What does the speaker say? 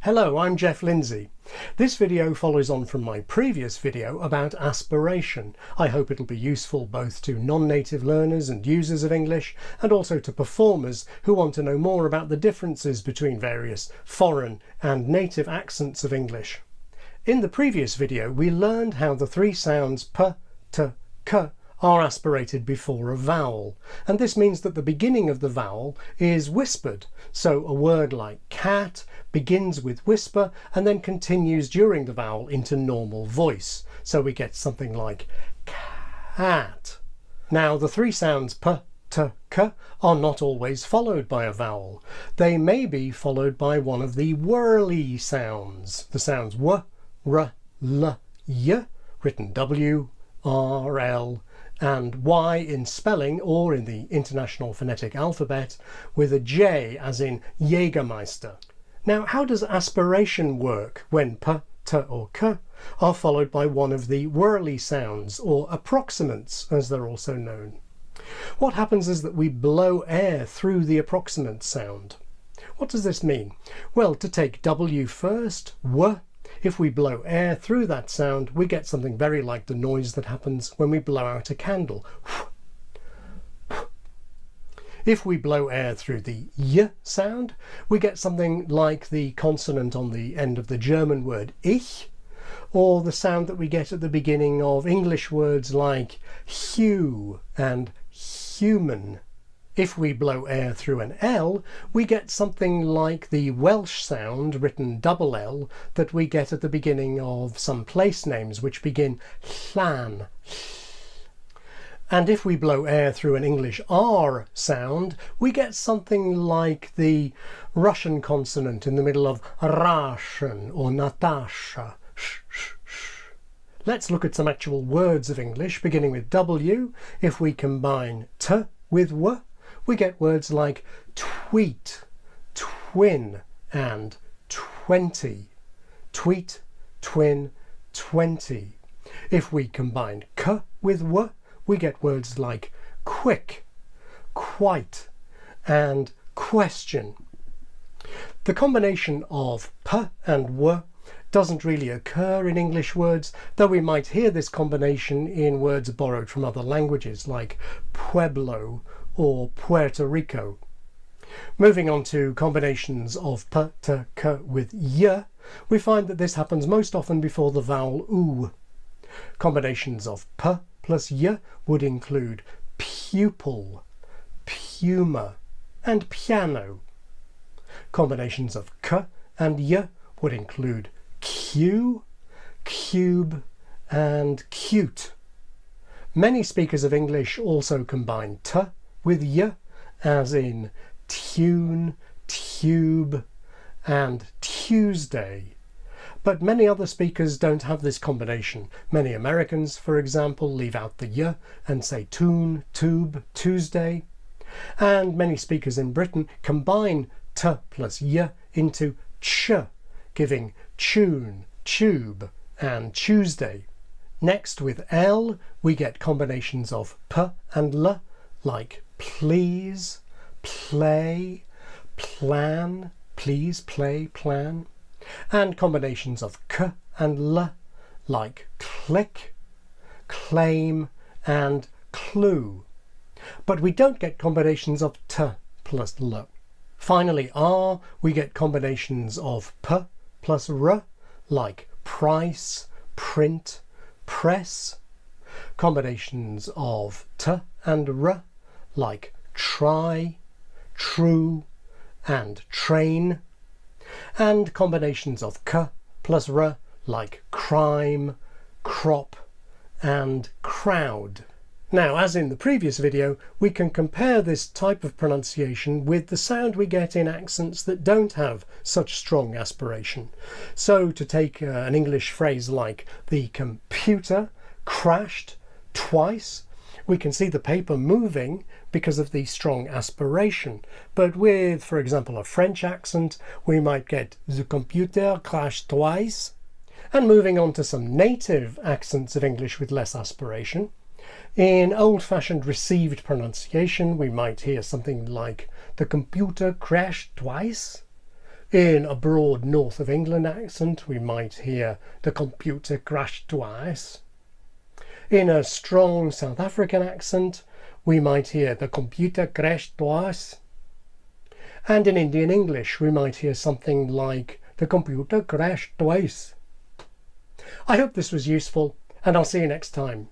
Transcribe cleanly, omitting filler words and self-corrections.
Hello, I'm Jeff Lindsay. This video follows on from my previous video about aspiration. I hope it'll be useful both to non-native learners and users of English, and also to performers who want to know more about the differences between various foreign and native accents of English. In the previous video, we learned how the three sounds p, t, k are aspirated before a vowel, and this means that the beginning of the vowel is whispered. So a word like cat begins with whisper and then continues during the vowel into normal voice. So we get something like cat. Now the three sounds p, t, k are not always followed by a vowel. They may be followed by one of the whirly sounds. The sounds w, r, l, y, written w, r, l, and y in spelling or in the International Phonetic Alphabet with a J as in Jägermeister. Now, how does aspiration work when p, t or k are followed by one of the whirly sounds or approximants as they're also known? What happens is that we blow air through the approximant sound. What does this mean? Well, to take w first, w, if we blow air through that sound, we get something very like the noise that happens when we blow out a candle. If we blow air through the y sound, we get something like the consonant on the end of the German word ich, or the sound that we get at the beginning of English words like hue and human. If we blow air through an L, we get something like the Welsh sound, written double L, that we get at the beginning of some place names which begin llan. And if we blow air through an English R sound, we get something like the Russian consonant in the middle of Russian or Natasha. Let's look at some actual words of English, beginning with W. If we combine T with W, we get words like tweet, twin, and 20. Tweet, twin, 20. If we combine k with w, we get words like quick, quite, and question. The combination of p and w doesn't really occur in English words, though we might hear this combination in words borrowed from other languages like Pueblo or Puerto Rico. Moving on to combinations of p, t, k with y, we find that this happens most often before the vowel oo. Combinations of p plus y would include pupil, puma, and piano. Combinations of k and y would include Q, cube, and cute. Many speakers of English also combine t with y, as in tune, tube, and Tuesday. But many other speakers don't have this combination. Many Americans, for example, leave out the y and say tune, tube, Tuesday. And many speakers in Britain combine t plus y into ch, giving tune, tube, and Tuesday. Next, with L, we get combinations of p and l, like please, play, plan, please, play, plan, and combinations of k and l, like click, claim, and clue. But we don't get combinations of t plus l. Finally, R, we get combinations of p plus r, like price, print, press. Combinations of t and r, like try, true, and train. And combinations of k plus r, like crime, crop, and crowd. Now, as in the previous video, we can compare this type of pronunciation with the sound we get in accents that don't have such strong aspiration. So to take an English phrase like the computer crashed twice, we can see the paper moving because of the strong aspiration. But with, for example, a French accent, we might get the computer crashed twice. And moving on to some native accents of English with less aspiration, in old-fashioned received pronunciation, we might hear something like the computer crashed twice. In a broad north of England accent, we might hear the computer crashed twice. In a strong South African accent, we might hear the computer crashed twice. And in Indian English, we might hear something like the computer crashed twice. I hope this was useful, and I'll see you next time.